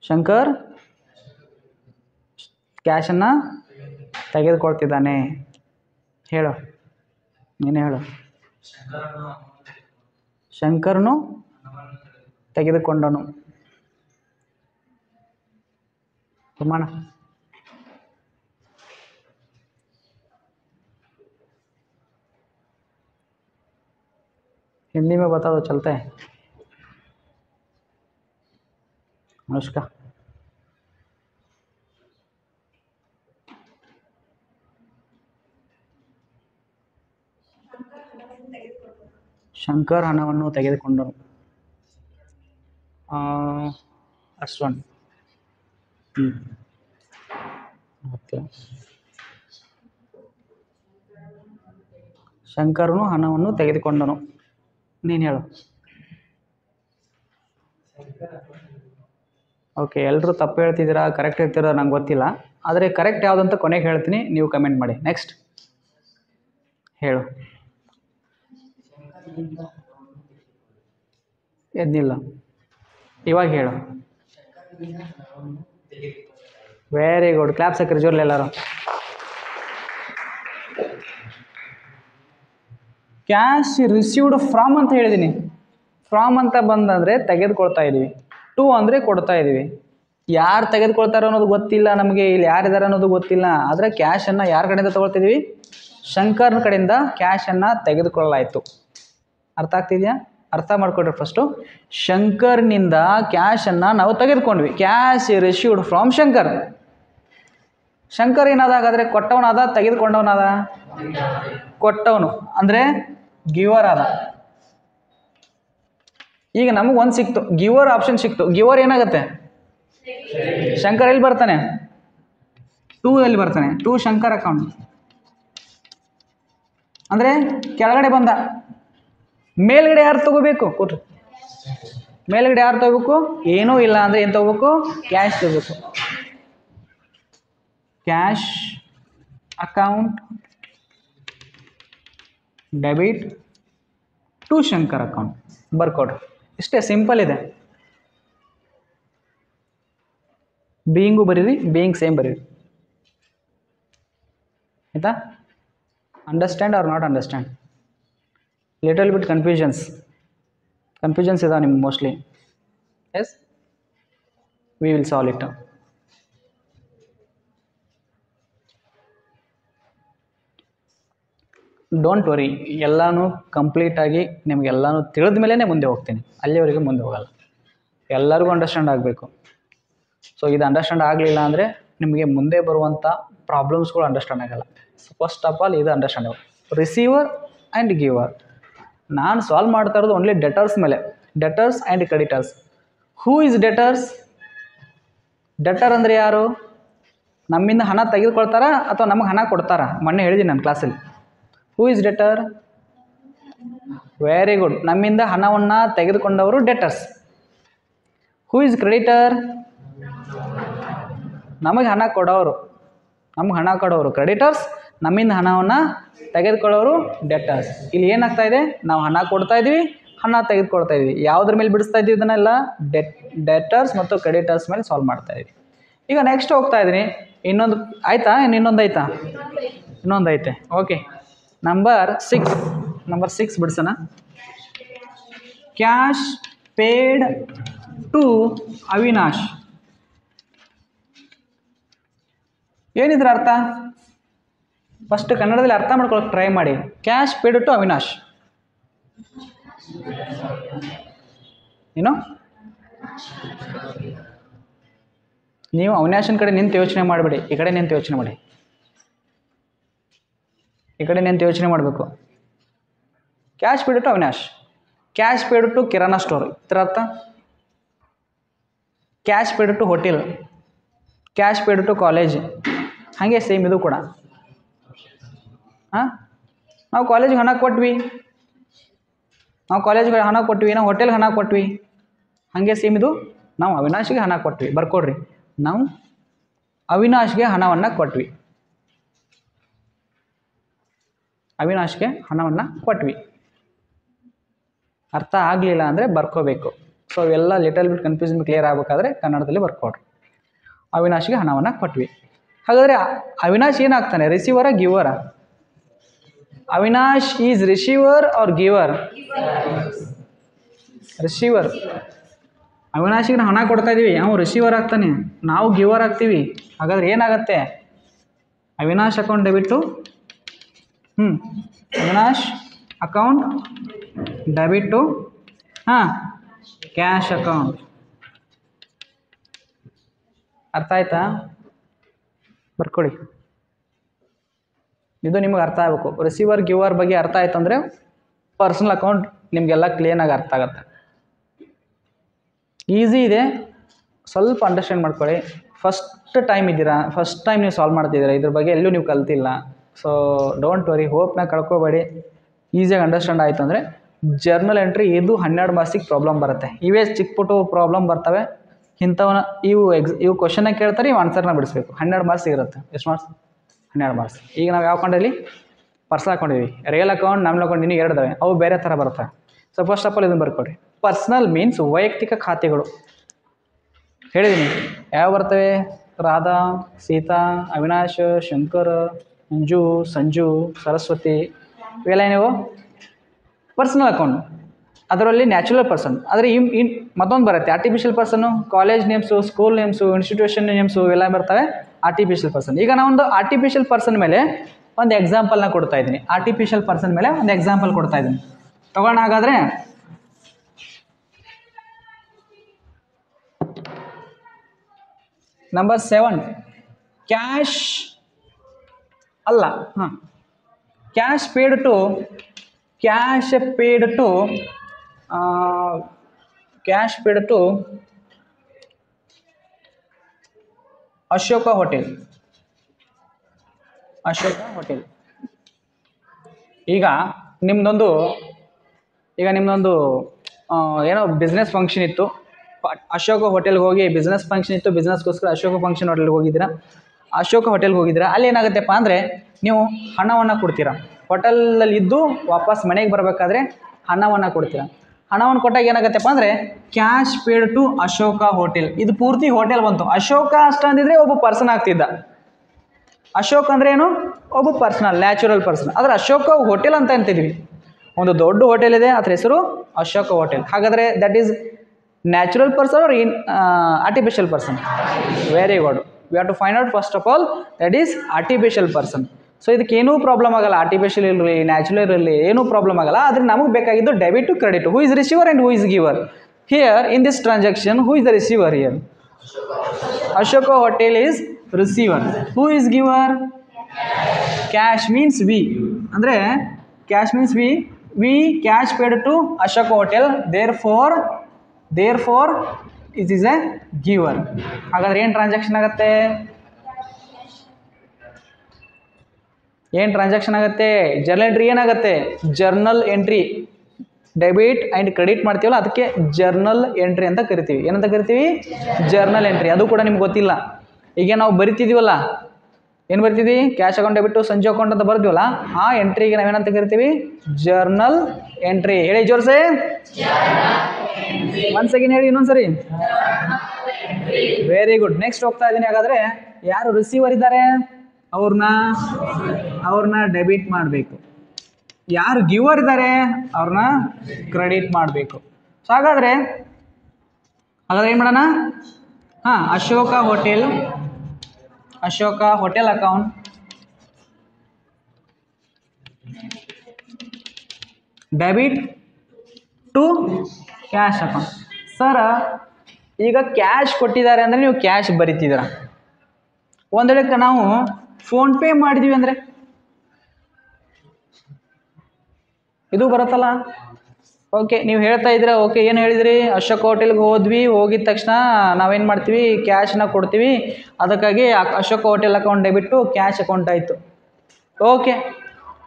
ಶಂಕರ್ ಕ್ಯಾಶನ್ನು ತೆಗೆದುಕೊಳ್ತಿದ್ದಾನೆ. ಹೇಳು, ನೀನೇ ಹೇಳು. ಶಂಕರ್ನು ತೆಗೆದುಕೊಂಡನು. ಪ್ರಮಾಣ हिंदी में बता दो, चलता है। अनुष्का ಶಂಕರ್ ಹಣವನ್ನು ತೆಗೆದುಕೊಂಡನು. ಅಶ್ವನ್ ಓಕೆ. ಶಂಕರನು ಹಣವನ್ನು ತೆಗೆದುಕೊಂಡನು. ನೀನು ಹೇಳು. ಓಕೆ, ಎಲ್ಲರೂ ತಪ್ಪು ಹೇಳ್ತಿದ್ದೀರಾ, ಕರೆಕ್ಟ್ ಹೇಳ್ತೀರಾ ನಂಗೆ ಗೊತ್ತಿಲ್ಲ. ಆದರೆ ಕರೆಕ್ಟ್ ಯಾವುದಂತ ಕೊನೆಗೆ ಹೇಳ್ತೀನಿ, ನೀವು ಕಮೆಂಟ್ ಮಾಡಿ. ನೆಕ್ಸ್ಟ್ ಹೇಳು. ಎದ್ನಿಲ್ಲ, ಇವಾಗ ಹೇಳು. ವೆರಿ ಗುಡ್, ಕ್ಲಾಪ್ಸ್ ಹಾಕಿರಿ ಜೋರ್ಲಿ ಎಲ್ಲರೂ. ಕ್ಯಾಶ್ ರಿಸೀವ್ಡ್ ಫ್ರಾಮ್ ಅಂತ ಹೇಳಿದ್ದೀನಿ. ಫ್ರಾಮ್ ಅಂತ ಬಂದಂದರೆ ತೆಗೆದುಕೊಳ್ತಾ ಇದ್ದೀವಿ, ಟು ಅಂದರೆ ಕೊಡ್ತಾ ಇದ್ದೀವಿ. ಯಾರು ತೆಗೆದುಕೊಳ್ತಾರೋ ಅನ್ನೋದು ಗೊತ್ತಿಲ್ಲ ನಮಗೆ, ಇಲ್ಲಿ ಯಾರಿದ್ದಾರೆ ಅನ್ನೋದು ಗೊತ್ತಿಲ್ಲ. ಆದರೆ ಕ್ಯಾಶನ್ನು ಯಾರ ಕಡೆಯಿಂದ ತೊಗೊಳ್ತಿದ್ದೀವಿ? ಶಂಕರ್ನ ಕಡೆಯಿಂದ ಕ್ಯಾಶನ್ನು ತೆಗೆದುಕೊಳ್ಳಲಾಯಿತು. ಅರ್ಥ ಆಗ್ತಿದೆಯಾ? ಅರ್ಥ ಮಾಡ್ಕೊಡ್ರಿ ಫಸ್ಟು. ಶಂಕರ್ನಿಂದ ಕ್ಯಾಶನ್ನು ನಾವು ತೆಗೆದುಕೊಂಡ್ವಿ. Cash received from Shankar. Shankar ಏನಾದ ಹಾಗಾದರೆ? ಕೊಟ್ಟವನಾದ, ತೆಗೆದುಕೊಂಡವನಾದ? ಕೊಟ್ಟವನು ಅಂದರೆ ಗಿವರ್ ಆದ. ಈಗ ನಮಗೆ ಒಂದು ಸಿಕ್ತು, ಗಿವರ್ ಆಪ್ಷನ್ ಸಿಕ್ತು. ಗಿವರ್ ಏನಾಗುತ್ತೆ? ಶಂಕರ್ ಎಲ್ಲಿ ಬರ್ತಾನೆ? ಟು ಎಲ್ಲಿ ಬರ್ತಾನೆ? ಟು ಶಂಕರ್ ಅಕೌಂಟ್ ಅಂದರೆ ಕೆಳಗಡೆ ಬಂದ. ಮೇಲ್ಗಡೆ ಯಾರು ತಗೋಬೇಕು? ಕೊಟ್ರಿ. ಮೇಲ್ಗಡೆ ಯಾರು ತಗೋಬೇಕು? ಏನೂ ಇಲ್ಲ ಅಂದರೆ ಏನು ತಗೋಬೇಕು? ಕ್ಯಾಶ್ ತಗೋಬೇಕು. Cash account debit to Shankar account ಬರ್ಕೊಡ್ರಿ. ಇಷ್ಟೇ, ಸಿಂಪಲ್ ಇದೆ. ಬೀಯಿಂಗು ಬರೀರಿ, ಬೀಯಿಂಗ್ ಸೇಮ್ ಬರೀರಿ. ಆಯಿತಾ? Understand or not understand? Little bit confusions ಇದಾವೆ ನಿಮ್ಗೆ mostly. Yes, we will solve it. Don't worry, ಎಲ್ಲನೂ ಕಂಪ್ಲೀಟಾಗಿ ನಿಮಗೆಲ್ಲನೂ ತಿಳಿದ ಮೇಲೇ ಮುಂದೆ ಹೋಗ್ತೀನಿ. ಅಲ್ಲಿವರೆಗೂ ಮುಂದೆ ಹೋಗಲ್ಲ. ಎಲ್ಲರಿಗೂ ಅಂಡರ್ಸ್ಟ್ಯಾಂಡ್ ಆಗಬೇಕು. ಸೊ ಇದು ಅಂಡರ್ಸ್ಟ್ಯಾಂಡ್ ಆಗಲಿಲ್ಲ ಅಂದರೆ ನಿಮಗೆ ಮುಂದೆ ಬರುವಂಥ ಪ್ರಾಬ್ಲಮ್ಸ್ಗಳು ಅಂಡರ್ಸ್ಟ್ಯಾಂಡ್ ಆಗಲ್ಲ. ಸೊ ಫಸ್ಟ್ ಆಫ್ ಆಲ್ ಇದು ಅಂಡರ್ಸ್ಟ್ಯಾಂಡ್ ಆಗಲ್ಲ. Receiver and ಗಿವರ್. ನಾನು ಸಾಲ್ವ್ ಮಾಡ್ತಾ ಇರೋದು ಓನ್ಲಿ ಡೆಟರ್ಸ್ ಮೇಲೆ. Debtors and creditors. Who is debtors? Deter ಅಂದರೆ ಯಾರು? ನಮ್ಮಿಂದ ಹಣ ತೆಗೆದುಕೊಳ್ತಾರಾ ಅಥವಾ ನಮಗೆ ಹಣ ಕೊಡ್ತಾರಾ? ಮೊನ್ನೆ ಹೇಳಿದ್ದೀನಿ ನಾನು ಕ್ಲಾಸಲ್ಲಿ. Who is deter? Very good, ನಮ್ಮಿಂದ ಹಣವನ್ನು ತೆಗೆದುಕೊಂಡವರು ಡೆಟರ್ಸ್. Who is creditor? ನಮಗೆ ಹಣ ಕೊಡೋರು, ನಮ್ಗೆ ಹಣ ಕೊಡೋರು ಕ್ರೆಡಿಟರ್ಸ್, ನಮ್ಮಿಂದ ಹಣವನ್ನು ತೆಗೆದುಕೊಳ್ಳೋರು ಡೆಟರ್ಸ್. ಇಲ್ಲಿ ಏನಾಗ್ತಾ ಇದೆ, ನಾವು ಹಣ ಕೊಡ್ತಾ ಇದ್ದೀವಿ, ಹಣ ತೆಗೆದುಕೊಳ್ತಾ ಇದ್ದೀವಿ. ಯಾವುದ್ರ ಮೇಲೆ ಬಿಡಿಸ್ತಾ ಇದ್ದೀವಿ ಇದನ್ನೆಲ್ಲ? ಡೆಟರ್ಸ್ ಮತ್ತು ಕ್ರೆಡಿಟರ್ಸ್ ಮೇಲೆ ಸಾಲ್ವ್ ಮಾಡ್ತಾ ಇದ್ದೀವಿ. ಈಗ ನೆಕ್ಸ್ಟ್ ಹೋಗ್ತಾ ಇದ್ದೀನಿ. ಇನ್ನೊಂದು ಆಯಿತಾ? ಇನ್ನೊಂದು ಆಯಿತಾ? ಇನ್ನೊಂದು ಐತೆ. ಓಕೆ, ನಂಬರ್ 6 ಬಿಡಿಸೋಣ. Cash paid to Avinash. ಏನಿದ್ರ ಅರ್ಥ? ಫಸ್ಟ್ ಕನ್ನಡದಲ್ಲಿ ಅರ್ಥ ಮಾಡ್ಕೊಳಕ್ಕೆ ಟ್ರೈ ಮಾಡಿ. ಕ್ಯಾಶ್ ಪೇಡ್ ಟು ಅವಿನಾಶ್ ಏನು? ನೀವು ಅವಿನಾಶನ ಕಡೆ ನಿಂತು ಯೋಚನೆ ಮಾಡಬೇಡಿ, ಈ ಕಡೆ ನಿಂತು ಯೋಚನೆ ಮಾಡಿ. ಈ ಕಡೆ ನಿಂತು ಯೋಚನೆ ಮಾಡಬೇಕು. Cash paid to Avinash, cash paid to kirana store, ಇದರ ಅರ್ಥ. Cash paid to hotel, cash paid to college. ಹಾಗೆ ಸೇಮ್ ಇದು ಕೂಡ. ನಾವು ಕಾಲೇಜಿಗೆ ಹಣ ಕೊಟ್ವಿ, ನಾವು ಹೋಟೆಲ್ಗೆ ಹಣ ಕೊಟ್ವಿ. ಹಾಗೆ ಸೇಮ್ ಇದು, ನಾವು ಅವಿನಾಶ್ಗೆ ಹಣ ಕೊಟ್ವಿ. ಬರ್ಕೊಡ್ರಿ, ನಾವು ಅವಿನಾಶ್ಗೆ ಹಣವನ್ನು ಕೊಟ್ವಿ. ಅವಿನಾಶ್ಗೆ ಹಣವನ್ನು ಕೊಟ್ವಿ. ಅರ್ಥ ಆಗಲಿಲ್ಲ ಅಂದರೆ ಬರ್ಕೋಬೇಕು. ಸೊ ಇವೆಲ್ಲ ಲಿಟಲ್ ಬಿಟ್ ಕನ್ಫ್ಯೂಷನ್ ಕ್ಲಿಯರ್ ಆಗಬೇಕಾದ್ರೆ ಕನ್ನಡದಲ್ಲಿ ಬರ್ಕೊಡ್ರಿ. ಅವಿನಾಶ್ಗೆ ಹಣವನ್ನು ಕೊಟ್ವಿ. ಹಾಗಾದರೆ ಅವಿನಾಶ್ ಏನಾಗ್ತಾನೆ? ರಿಸೀವರ ಗಿವರ? Avinash is receiver or giver? Receiver. ಅವಿನಾಶಿಗೆ ನಾವು ಹಣ ಕೊಡ್ತಾ ಇದ್ದೀವಿ, ನಾವು ರಿಸೀವರ್ ಆಗ್ತಾನೆ, ನಾವು ಗಿವರ್ ಆಗ್ತೀವಿ. ಹಾಗಾದ್ರೆ ಏನಾಗತ್ತೆ? Avinash account debit to Avinash account debit to cash account. ಅರ್ಥ ಆಯ್ತಾ? ಬರ್ಕೊಳ್ಳಿ. ಇದು ನಿಮಗೆ ಅರ್ಥ ಆಗಬೇಕು. ರಿಸೀವರ್ ಗಿವರ್ ಬಗ್ಗೆ ಅರ್ಥ ಆಯ್ತು ಅಂದರೆ ಪರ್ಸನಲ್ ಅಕೌಂಟ್ ನಿಮಗೆಲ್ಲ ಕ್ಲೀನಾಗಿ ಅರ್ಥ ಆಗುತ್ತೆ. ಈಸಿ ಇದೆ, ಸ್ವಲ್ಪ ಅಂಡರ್ಸ್ಟ್ಯಾಂಡ್ ಮಾಡ್ಕೊಳ್ಳಿ. ಫಸ್ಟ್ ಟೈಮ್ ಇದ್ದೀರಾ, ಫಸ್ಟ್ ಟೈಮ್ ನೀವು ಸಾಲ್ವ್ ಮಾಡ್ತಿದ್ದೀರಾ, ಇದ್ರ ಬಗ್ಗೆ ಎಲ್ಲೂ ನೀವು ಕಲ್ತಿಲ್ಲ. ಸೊ ಡೋಂಟ್ ವರಿ, ಹೋಪ್ನ ಕಳ್ಕೊಬೇಡಿ. ಈಸಿಯಾಗಿ ಅಂಡರ್ಸ್ಟ್ಯಾಂಡ್ ಆಯಿತು ಅಂದರೆ ಜರ್ನಲ್ ಎಂಟ್ರಿ ಇದು 12 ಮಾರ್ಕ್ಸಿಗೆ ಪ್ರಾಬ್ಲಮ್ ಬರುತ್ತೆ. ಇವೇ ಚಿಕ್ಕ ಪುಟ್ಟು ಪ್ರಾಬ್ಲಮ್ ಬರ್ತವೆ. ಇಂಥವನ್ನ ಇವು ಕ್ವಶನ್ನ ಕೇಳ್ತಾರೆ, ಇವು ಆನ್ಸರ್ನ ಬಿಡಿಸ್ಬೇಕು. 12 ಮಾರ್ಕ್ಸ್ ಇರುತ್ತೆ. ಎಷ್ಟು ಮಾರ್ಕ್ಸ್? 12 ಮಾರ್ಕ್ಸ್. ಈಗ ನಾವು ಯಾವ ಅಕೌಂಟಲ್ಲಿ ಪರ್ಸನಲ್ ಹಾಕೊಂಡಿದ್ದೀವಿ, ರಿಯಲ್ ಅಕೌಂಟ್, ನಮ್ಮ ಅಕೌಂಟ್ ಇನ್ನೂ 2 ಇದಾವೆ, ಅವು ಬೇರೆ ಥರ ಬರುತ್ತೆ. ಸೊ ಫಸ್ಟ್ ಆಫ್ ಆಲ್ ಇದನ್ನು ಬರ್ಕೊಡ್ರಿ. ಪರ್ಸನಲ್ ಮೀನ್ಸ್ ವೈಯಕ್ತಿಕ ಖಾತೆಗಳು. ಹೇಳಿದ್ದೀನಿ ಯಾವ ಬರ್ತವೆ? ರಾಧಾ, ಸೀತಾ, ಅವಿನಾಶ್, ಶಂಕರ್, ಮಂಜು, ಸಂಜು, ಸರಸ್ವತಿ, ಇವೆಲ್ಲ ನೀವು ಪರ್ಸನಲ್ ಅಕೌಂಟ್. ಅದರಲ್ಲಿ ನ್ಯಾಚುರಲ್ ಪರ್ಸನ್. ಆದರೆ ಮತ್ತೊಂದು ಬರುತ್ತೆ artificial person. College names, school names, institution names ಇವೆಲ್ಲ ಬರ್ತವೆ ಆರ್ಟಿಫಿಷಿಯಲ್ ಪರ್ಸನ್. ಈಗ ನಾವೊಂದು ಆರ್ಟಿಫಿಷಿಯಲ್ ಪರ್ಸನ್ ಮೇಲೆ ಒಂದು ಎಕ್ಸಾಂಪಲ್ನ ಕೊಡ್ತಾ ಇದ್ದೀನಿ. ಆರ್ಟಿಫಿಷಿಯಲ್ ಪರ್ಸನ್ ಮೇಲೆ ಒಂದು ಎಕ್ಸಾಂಪಲ್ ಕೊಡ್ತಾ ಇದ್ದೀನಿ. ತಗೋಣ. ಹಾಗಾದರೆ ನಂಬರ್ 7 ಕ್ಯಾಶ್ ಅಲ್ಲ, cash paid to Ashoka hotel. ಈಗ ನಿಮ್ಮದೊಂದು ಏನೋ ಬಿಸ್ನೆಸ್ ಫಂಕ್ಷನ್ ಇತ್ತು, ಅಶೋಕ ಹೋಟೆಲ್ಗೆ ಹೋಗಿ ಬಿಸ್ನೆಸ್ ಫಂಕ್ಷನ್ ಇತ್ತು, ಬಿಸ್ನೆಸ್ಗೋಸ್ಕರ ಅಶೋಕ ಫಂಕ್ಷನ್ ಹೋಟೆಲ್ಗೆ ಹೋಗಿದ್ದೀರಾ, ಅಲ್ಲಿ ಏನಾಗುತ್ತೆಪ್ಪ ಅಂದರೆ ನೀವು ಹಣವನ್ನು ಕೊಡ್ತೀರಾ. ಹೋಟೆಲಲ್ಲಿ ಇದ್ದು ವಾಪಸ್ ಮನೆಗೆ ಬರಬೇಕಾದ್ರೆ ಹಣವನ್ನು ಕೊಡ್ತೀರಾ. ಹಣವನ್ನು ಕೊಟ್ಟಾಗ ಏನಾಗುತ್ತೆಪ್ಪ ಅಂದರೆ cash paid to Ashoka hotel. ಇದು ಪೂರ್ತಿ ಹೋಟೆಲ್ ಬಂತು. ಅಶೋಕ ಅಷ್ಟ ಅಂದಿದ್ರೆ ಒಬ್ಬ ಪರ್ಸನ್ ಆಗ್ತಿದ್ದ. ಅಶೋಕ್ ಅಂದರೆ ಏನು? ಒಬ್ಬ ಪರ್ಸನಲ್, ನ್ಯಾಚುರಲ್ ಪರ್ಸನ್. ಆದರೆ ಅಶೋಕ ಹೋಟೆಲ್ ಅಂತ ಅಂತಿದ್ವಿ. ಒಂದು ದೊಡ್ಡ ಹೋಟೆಲ್ ಇದೆ, ಅದರ ಹೆಸರು ಅಶೋಕ ಹೋಟೆಲ್. ಹಾಗಾದರೆ that is natural person or artificial person? Very good. We have to find out first of all that is artificial person. So ಇದಕ್ಕೇನೂ ಪ್ರಾಬ್ಲಮ್ ಆಗಲ್ಲ. ಆರ್ಟಿಫಿಷಿಯಲ್ ಇರಲಿ, ನ್ಯಾಚುರಲ್ ಇರಲಿ, ಏನೂ ಪ್ರಾಬ್ಲಮ್ ಆಗಲ್ಲ. ಆದರೆ ನಮಗೆ ಬೇಕಾಗಿದ್ದು debit to credit. Who is receiver and who is giver? Here in this transaction who is the receiver? Here Ashoka hotel is receiver. Who is giver? Cash means V. ಅಂದರೆ cash means we cash paid to Ashoka hotel, therefore it is a giver. ಹಾಗಾದ್ರೆ ಏನು ಟ್ರಾನ್ಸಾಕ್ಷನ್ ಆಗುತ್ತೆ? ಜರ್ನಲ್ ಎಂಟ್ರಿ ಏನಾಗುತ್ತೆ? Journal entry. Debit and credit ಮಾಡ್ತೀವಲ್ಲ, ಅದಕ್ಕೆ ಜರ್ನಲ್ ಎಂಟ್ರಿ ಅಂತ ಕರಿತೀವಿ. ಏನಂತ ಕರಿತೀವಿ? Journal entry. ಅದು ಕೂಡ ನಿಮ್ಗೆ ಗೊತ್ತಿಲ್ಲ. ಈಗ ನಾವು ಬರಿತಿದ್ದೀವಲ್ಲ, ಏನು ಬರ್ತಿದ್ವಿ, ಕ್ಯಾಶ್ ಅಕೌಂಟ್ ಡೆಬಿಟ್ ಸಂಜೆ ಅಕೌಂಟ್ ಅಂತ ಬರ್ತೀವಲ್ಲ, ಆ ಎಂಟ್ರಿಗೆ ನಾವೇನಂತ ಕರಿತೀವಿ, ಜರ್ನಲ್ ಎಂಟ್ರಿ. ಹೇಳಿ ಜೋರ್ಸೆ, ಒನ್ ಸೆಕೆಂಡ್ ಹೇಳಿ ಇನ್ನೊಂದ್ಸರಿ. Very good. ನೆಕ್ಸ್ಟ್ ಹೋಗ್ತಾ ಇದ್ದೀನಿ. ಹಾಗಾದ್ರೆ ಯಾರು ರಿಸೀವರ್ ಇದ್ದಾರೆ ಅವ್ರನ್ನ ಡೆಬಿಟ್ ಮಾಡಬೇಕು, ಯಾರು ಗಿವರ್ ಇದ್ದಾರೆ ಅವ್ರನ್ನ ಕ್ರೆಡಿಟ್ ಮಾಡಬೇಕು. ಸೊ ಹಾಗಾದ್ರೆ ಏನು ಮಾಡೋಣ, Ashoka hotel account debit to cash account. Sir ಈಗ ಕ್ಯಾಶ್ ಕೊಟ್ಟಿದ್ದಾರೆ ಅಂದರೆ ನೀವು ಕ್ಯಾಶ್ ಬರಿತಿದ್ದೀರ. ಒಂದು ವೇಳೆ ನಾವು ಫೋನ್ಪೇ ಮಾಡಿದ್ದೀವಿ ಅಂದರೆ ಇದು ಬರುತ್ತಲ್ಲ. ಓಕೆ, ನೀವು ಹೇಳ್ತಾ ಇದ್ದೀರಾ, ಓಕೆ ಏನು ಹೇಳಿದ್ರಿ, ಅಶೋಕ್ ಹೋಟೆಲ್ಗೆ ಹೋಗಿದ ತಕ್ಷಣ ನಾವೇನು ಮಾಡ್ತೀವಿ, ಕ್ಯಾಶನ್ನ ಕೊಡ್ತೀವಿ, ಅದಕ್ಕಾಗಿ Ashok hotel account debit to cash account ಆಯಿತು. ಓಕೆ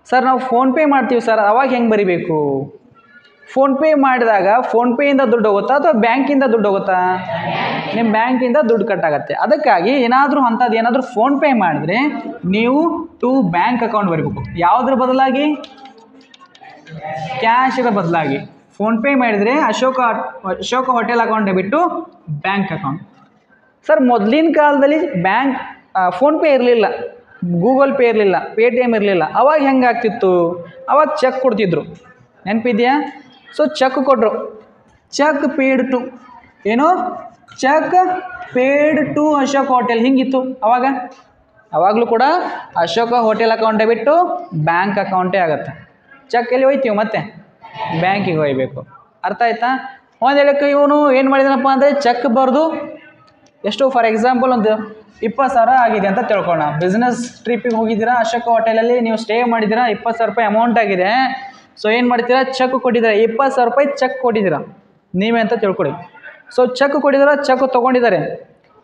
ಸರ್, ನಾವು ಫೋನ್ಪೇ ಮಾಡ್ತೀವಿ ಸರ್, ಅವಾಗ ಹೆಂಗೆ ಬರಿಬೇಕು? ಫೋನ್ಪೇ ಮಾಡಿದಾಗ ಫೋನ್ಪೇಯಿಂದ ದುಡ್ಡು ಹೋಗುತ್ತಾ ಅಥವಾ ಬ್ಯಾಂಕಿಂದ ದುಡ್ಡು ಹೋಗುತ್ತಾ? ನಿಮ್ಮ ಬ್ಯಾಂಕಿಂದ ದುಡ್ಡು ಕಟ್ಟಾಗತ್ತೆ. ಅದಕ್ಕಾಗಿ ಏನಾದರೂ ಫೋನ್ಪೇ ಮಾಡಿದ್ರೆ ನೀವು ಟು ಬ್ಯಾಂಕ್ ಅಕೌಂಟ್ ಬರೀಬೇಕು. ಯಾವುದ್ರ ಬದಲಾಗಿ? ಕ್ಯಾಶ್ಗೆ ಬದಲಾಗಿ. ಫೋನ್ಪೇ ಮಾಡಿದರೆ Ashoka hotel account debit to bank account. Sir ಮೊದಲಿನ ಕಾಲದಲ್ಲಿ ಫೋನ್ಪೇ ಇರಲಿಲ್ಲ, ಗೂಗಲ್ ಪೇ ಇರಲಿಲ್ಲ, ಪೇಟಿಎಮ್ ಇರಲಿಲ್ಲ, ಅವಾಗ ಹೆಂಗಾಗ್ತಿತ್ತು? ಅವಾಗ ಚೆಕ್ ಕೊಡ್ತಿದ್ರು, ನೆನಪಿದೆಯಾ? ಸೊ ಚೆಕ್ ಕೊಟ್ಟರು, cheque paid to Ashok hotel, ಹಿಂಗಿತ್ತು ಅವಾಗಲೂ ಕೂಡ Ashoka hotel account debit to bank ಅಕೌಂಟೇ ಆಗುತ್ತೆ. ಚೆಕ್ ಎಲ್ಲಿ ಹೋಯ್ತೀವಿ, ಮತ್ತೆ ಬ್ಯಾಂಕಿಗೆ ಹೋಗ್ಬೇಕು. ಅರ್ಥ ಆಯ್ತಾ? ಒಂದು ಹೇಳಕ್ಕೆ ಇವನು ಏನು ಮಾಡಿದಾನಪ್ಪ ಅಂದರೆ ಚೆಕ್ ಬರೆದು ಎಷ್ಟು, ಫಾರ್ ಎಕ್ಸಾಂಪಲ್ ಒಂದು 20,000 ಆಗಿದೆ ಅಂತ ತಿಳ್ಕೊಳ್ಳೋಣ. ಬಿಸ್ನೆಸ್ ಟ್ರಿಪ್ಪಿಗೆ ಹೋಗಿದ್ದೀರಾ, ಅಶೋಕ ಹೋಟೆಲಲ್ಲಿ ನೀವು ಸ್ಟೇ ಮಾಡಿದ್ದೀರಾ, 20,000 ರೂಪಾಯಿ ಅಮೌಂಟ್ ಆಗಿದೆ. ಸೊ ಏನು ಮಾಡ್ತೀರಾ, ಚೆಕ್ ಕೊಟ್ಟಿದ್ದೀರಾ, 20,000 ರೂಪಾಯಿ ಚೆಕ್ ಕೊಟ್ಟಿದ್ದೀರಾ ನೀವೇ ಅಂತ ತಿಳ್ಕೊಳ್ಳಿ. ಸೊ ಚೆಕ್ ಕೊಟ್ಟಿದ್ದೀರಾ, ಚೆಕ್ ತೊಗೊಂಡಿದ್ದಾರೆ.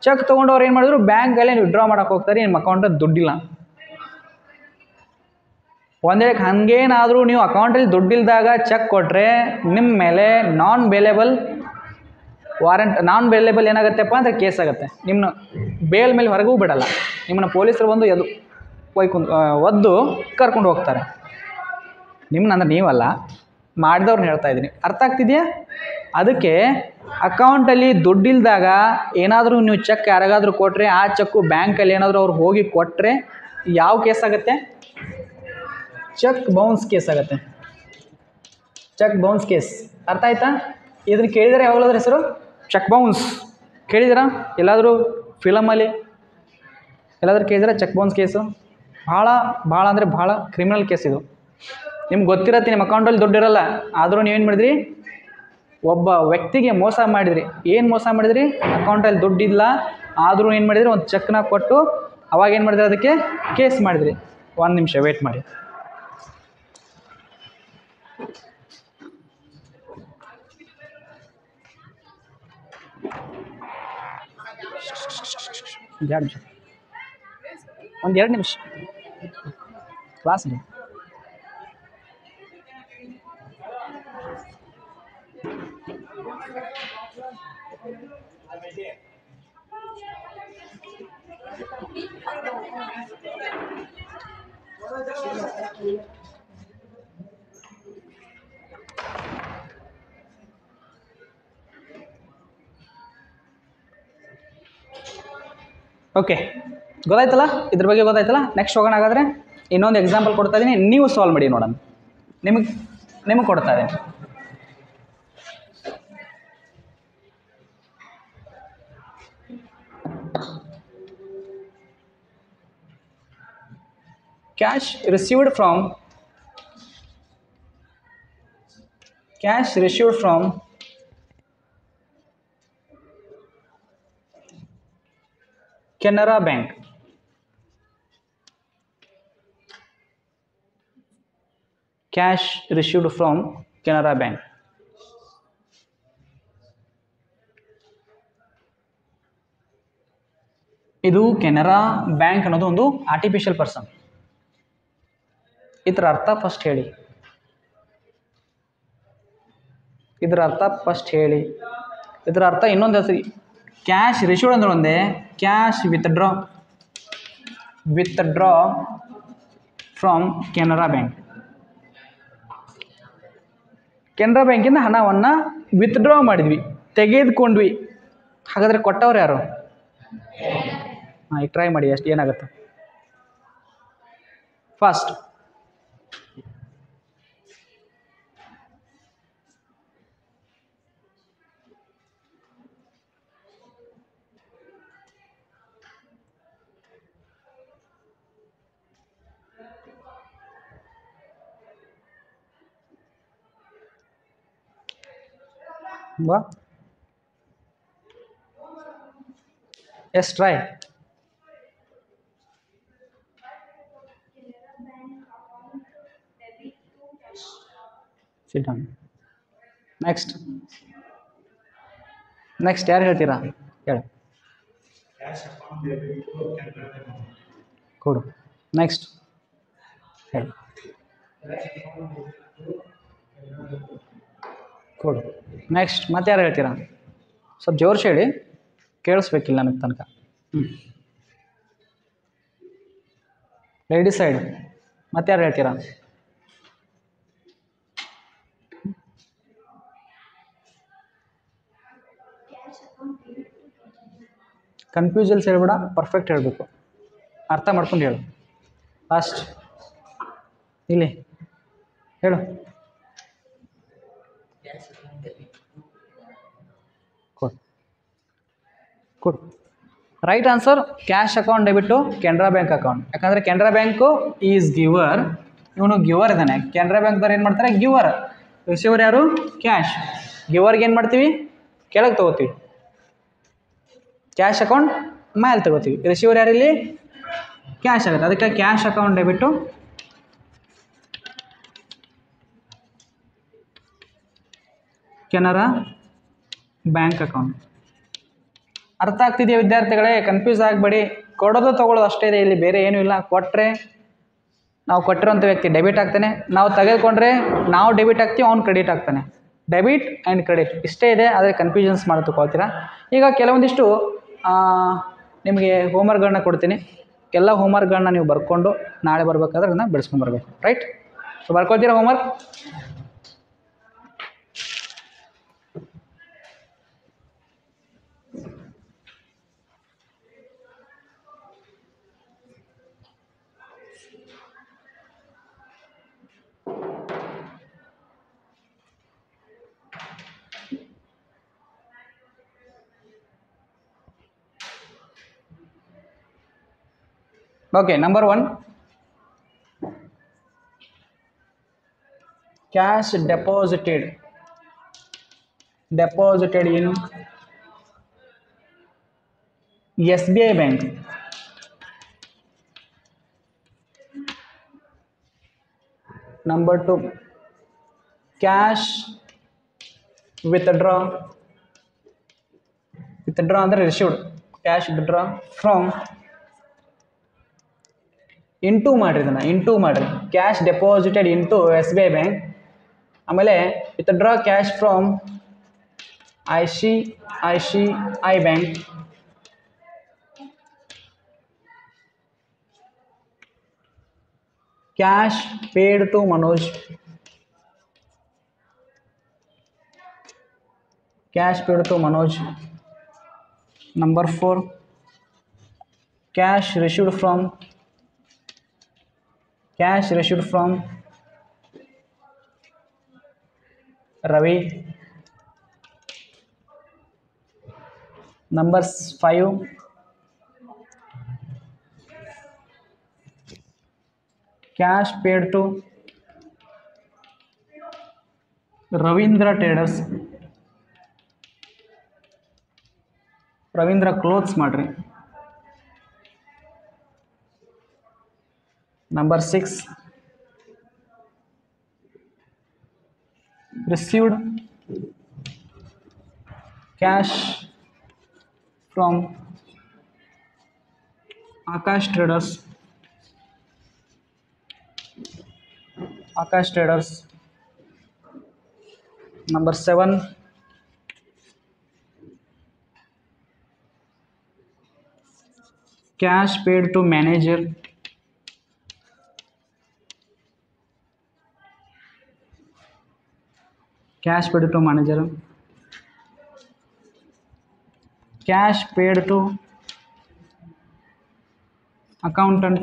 ಚೆಕ್ ತೊಗೊಂಡವ್ರು ಏನು ಮಾಡಿದ್ರು, ಬ್ಯಾಂಕಲ್ಲೇ ವಿಡ್ರಾ ಮಾಡೋಕೆ ಹೋಗ್ತಾರೆ, ನಿಮ್ಮ ಅಕೌಂಟಲ್ಲಿ ದುಡ್ಡಿಲ್ಲ. ಒಂದೇ ಹಂಗೇನಾದರೂ ನೀವು ಅಕೌಂಟಲ್ಲಿ ದುಡ್ಡಿಲ್ದಾಗ ಚೆಕ್ ಕೊಟ್ಟರೆ ನಿಮ್ಮ ಮೇಲೆ ನಾನ್ ಬೇಲೇಬಲ್ ಏನಾಗುತ್ತೆಪ್ಪ ಅಂದರೆ ಕೇಸ್ ಆಗುತ್ತೆ. ನಿಮ್ಮನ್ನ ಬೇಲ್ ಮೇಲೆ ಹೊರಗೂ ಬಿಡಲ್ಲ, ನಿಮ್ಮನ್ನ ಪೊಲೀಸರು ಬಂದು ಒದ್ದು ಕರ್ಕೊಂಡು ಹೋಗ್ತಾರೆ. ನಿಮ್ಮನ್ನ ಅಂದ್ರೆ ನೀವಲ್ಲ, ಮಾಡಿದವ್ರನ್ನ ಹೇಳ್ತಾ ಇದ್ದೀನಿ. ಅರ್ಥ ಆಗ್ತಿದೆಯಾ? ಅದಕ್ಕೆ ಅಕೌಂಟಲ್ಲಿ ದುಡ್ಡಿಲ್ದಾಗ ಏನಾದರೂ ನೀವು ಚೆಕ್ ಯಾರಿಗಾದರೂ ಕೊಟ್ಟರೆ, ಆ ಚೆಕ್ಕು ಬ್ಯಾಂಕಲ್ಲಿ ಏನಾದರೂ ಅವ್ರು ಹೋಗಿ ಕೊಟ್ಟರೆ ಯಾವ ಕೇಸ್ ಆಗುತ್ತೆ? ಚೆಕ್ ಬೌನ್ಸ್ ಕೇಸ್ ಆಗುತ್ತೆ. Cheque bounce case. ಅರ್ಥ ಆಯ್ತಾ? ಇದನ್ನು ಕೇಳಿದರೆ ಯಾವಾಗಲಾದ್ರೂ ಹೆಸರು ಚೆಕ್ ಬೌನ್ಸ್ ಕೇಳಿದ್ದೀರಾ? ಎಲ್ಲಾದರೂ ಫಿಲಮಲ್ಲಿ ಎಲ್ಲಾದರೂ ಕೇಳಿದರೆ ಚೆಕ್ ಬೌನ್ಸ್ ಕೇಸು ಭಾಳ ಅಂದರೆ ಭಾಳ ಕ್ರಿಮಿನಲ್ ಕೇಸ್ ಇದು. ನಿಮ್ಗೆ ಗೊತ್ತಿರತ್ತೆ, ನಿಮ್ಮ ಅಕೌಂಟಲ್ಲಿ ದುಡ್ಡಿರಲ್ಲ, ಆದರೂ ನೀವೇನು ಮಾಡಿದ್ರಿ, ಒಬ್ಬ ವ್ಯಕ್ತಿಗೆ ಮೋಸ ಮಾಡಿದ್ರಿ. ಏನು ಮೋಸ ಮಾಡಿದ್ರಿ? ಅಕೌಂಟಲ್ಲಿ ದುಡ್ಡಿಲ್ಲ, ಆದರೂ ಏನು ಮಾಡಿದ್ರಿ, ಒಂದು ಚೆಕ್ನ ಕೊಟ್ಟು ಅವಾಗ ಏನು ಮಾಡಿದ್ರಿ, ಅದಕ್ಕೆ ಕೇಸ್ ಮಾಡಿದ್ರಿ. 1 ನಿಮಿಷ ವೇಟ್ ಮಾಡಿ. ಒಂದು 2 ನಿಮಿಷ ಕ್ಲಾಸ್ ಇದೆ. ಓಕೆ, ಗೊತ್ತಾಯ್ತಲ್ಲ? ಇದ್ರ ಬಗ್ಗೆ ಗೊತ್ತಾಯ್ತಲ್ಲ? ನೆಕ್ಸ್ಟ್ ಹೋಗೋಣ. ಹಾಗಾದರೆ ಇನ್ನೊಂದು ಎಕ್ಸಾಂಪಲ್ ಕೊಡ್ತಾ ಇದ್ದೀನಿ, ನೀವು ಸಾಲ್ವ್ ಮಾಡಿ ನೋಡೋಣ. ನಿಮಗೆ ಕೊಡ್ತಾ ಇದ್ದೀನಿ. Cash received from Canara Bank. Cash received from Canara Bank. ಇದು ಕೆನರಾ ಬ್ಯಾಂಕ್ ಅನ್ನೋದು ಒಂದು ಆರ್ಟಿಫಿಷಿಯಲ್ ಪರ್ಸನ್. ಇದರ ಅರ್ಥ ಫಸ್ಟ್ ಹೇಳಿ. ಇದರ ಅರ್ಥ ಇನ್ನೊಂದು ಹೆಸರು ಕ್ಯಾಶ್ ರಿಸೀವ್ಡ್ ಅಂದ್ರೆ ಒಂದೇ, cash withdraw from Canara bank. Canara ಬ್ಯಾಂಕಿಂದ ಹಣವನ್ನು ವಿತ್ಡ್ರಾ ಮಾಡಿದ್ವಿ, ತೆಗೆದುಕೊಂಡ್ವಿ. ಹಾಗಾದರೆ ಕೊಟ್ಟವ್ರು ಯಾರು? ಹಾಂ, ಈಗ ಟ್ರೈ ಮಾಡಿ ಎಷ್ಟು ಏನಾಗುತ್ತೆ. ಫಸ್ಟ್ ಬಾ, yes try. Sit down. Next ಯಾರು ಹೇಳ್ತೀರಾ? ಹೇಳಿ. ಕೊಡು. ನೆಕ್ಸ್ಟ್ ಹೇಳಿ. ಕೊಡು. ನೆಕ್ಸ್ಟ್ ಮತ್ತೆ ಯಾರು ಹೇಳ್ತೀರಾ? ಸ್ವಲ್ಪ ಜೋರ್ಸಿ ಹೇಳಿ, ಕೇಳಿಸ್ಬೇಕಿಲ್ಲ ನನಗೆ ತನಕ. ಲೇಡಿ ಸೈಡ್ ಮತ್ತೆ ಯಾರು ಹೇಳ್ತೀರಾ? ಕನ್ಫ್ಯೂಸಲ್ಸ್ ಹೇಳ್ಬೇಡ, ಪರ್ಫೆಕ್ಟ್ ಹೇಳಬೇಕು, ಅರ್ಥ ಮಾಡ್ಕೊಂಡು ಹೇಳು. ಫಾಸ್ಟ್ ಇಲ್ಲಿ ಹೇಳು. ಕೊಡು. Right answer cash account debit to Canara bank account. ಯಾಕಂದರೆ ಕೆನರಾ ಬ್ಯಾಂಕು ಈಸ್ ಗಿವರ್, ಇವನು ಗಿವರ್ ಇದ್ದಾನೆ. ಕೆನರಾ ಬ್ಯಾಂಕ್ದವ್ರು ಏನು ಮಾಡ್ತಾರೆ? ಗಿವರ್. ರಿಸೀವರ್ ಯಾರು? ಕ್ಯಾಶ್. ಗಿವರ್ಗೆ ಏನು ಮಾಡ್ತೀವಿ? ಕೆಳಗೆ ತೊಗೋತೀವಿ. ಕ್ಯಾಶ್ ಅಕೌಂಟ್ ಮೇಲೆ ತಗೋತೀವಿ. ರಿಸೀವರ್ ಯಾರಿಲ್ಲಿ? ಕ್ಯಾಶ್ ಆಗುತ್ತೆ. ಅದಕ್ಕೆ cash account debit to Canara bank account. ಅರ್ಥ ಆಗ್ತಿದೆಯಾ ವಿದ್ಯಾರ್ಥಿಗಳೇ? ಕನ್ಫ್ಯೂಸ್ ಆಗಬೇಡಿ. ಕೊಡೋದು ತೊಗೊಳ್ಳೋದು ಅಷ್ಟೇ ಇದೆ, ಇಲ್ಲಿ ಬೇರೆ ಏನೂ ಇಲ್ಲ. ಕೊಟ್ಟರೆ ನಾವು ಕೊಟ್ಟಿರೋಂಥ ವ್ಯಕ್ತಿ ಡೆಬಿಟ್ ಆಗ್ತಾನೆ, ನಾವು ತೆಗೆದುಕೊಂಡ್ರೆ ನಾವು ಡೆಬಿಟ್ ಆಗ್ತೀವಿ, ಅವ್ನು ಕ್ರೆಡಿಟ್ ಆಗ್ತಾನೆ. ಡೆಬಿಟ್ ಆ್ಯಂಡ್ ಕ್ರೆಡಿಟ್ ಇಷ್ಟೇ ಇದೆ, ಆದರೆ ಕನ್ಫ್ಯೂಷನ್ಸ್ ಮಾಡಿ ತಗೊಳ್ತೀರಾ. ಈಗ ಕೆಲವೊಂದಿಷ್ಟು ನಿಮಗೆ ಹೋಮ್ವರ್ಕ್ಗಳನ್ನ ಕೊಡ್ತೀನಿ. ಎಲ್ಲ ಹೋಮ್ವರ್ಕ್ಗಳನ್ನ ನೀವು ಬರ್ಕೊಂಡು ನಾಳೆ ಬರ್ಬೇಕಾದ್ರೆ ಅದನ್ನು ಬಿಡಿಸ್ಕೊಂಡು ಬರಬೇಕು. ರೈಟ್? ಸೊ ಬರ್ಕೊಳ್ತೀರಾ homework? Okay, number 1, cash deposited in SBI bank. Number 2, cash withdraw ಅಂದರೆ received. Cash withdraw from into ಮಾಡಿರಿ, ಇದನ್ನು ಇಂಟು ಮಾಡಿರಿ. Cash deposited into SBI bank. ಆಮೇಲೆ withdraw cash from ICICI bank. Cash paid to Manoj. Number 4, cash received from Ravi. Number 5, cash paid to Ravindra Traders. Ravindra clothes ಮಾಡ್ರಿ. Number 6, received cash from Akash Traders. Number 7, cash paid to manager, cash paid to manager, cash paid to accountant,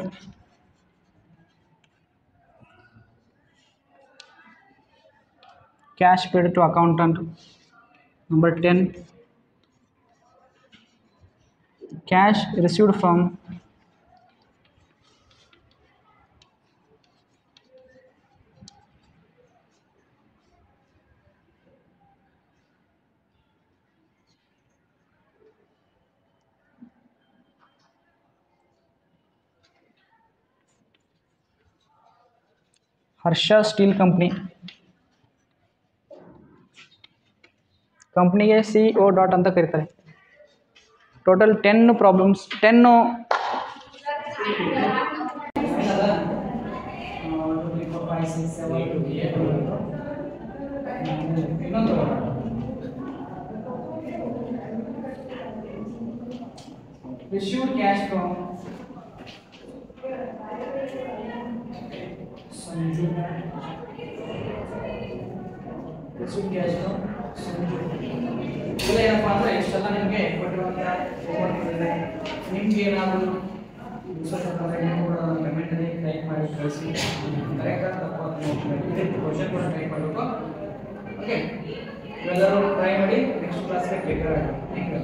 cash paid to accountant. Number 10, cash received from Harsha steel ಕಂಪ್ನಿಗೆ CEO ಡಾಟ್ ಅಂತ ಕರೀತಾರೆ. Total 10 problems, 10 received cash from Sanju, received cash from Sanju. ಇದು ಏನಪ್ಪ ಅಂದರೆ ಇಷ್ಟೆಲ್ಲ ನಿಮಗೆ ಕೊಟ್ಟಿರುವಂಥ ನಿಮ್ಗೆ ಏನಾದರೂ ಕಮೆಂಟಲ್ಲಿ ಟೈಪ್ ಮಾಡಿ ಕಳಿಸಿ, ಕರೆಕ್ಟಾಗಿ ತಪ್ಪು ಕ್ವಶನ್ ಕೂಡ ಟೈಪ್ ಮಾಡಬೇಕು. ಓಕೆ, ಇವೆಲ್ಲರೂ ಟ್ರೈ ಮಾಡಿ ನೆಕ್ಸ್ಟ್ ಕ್ಲಾಸ್ಗೆ ಟೇಕ್ ಕೇರ್. Thank you.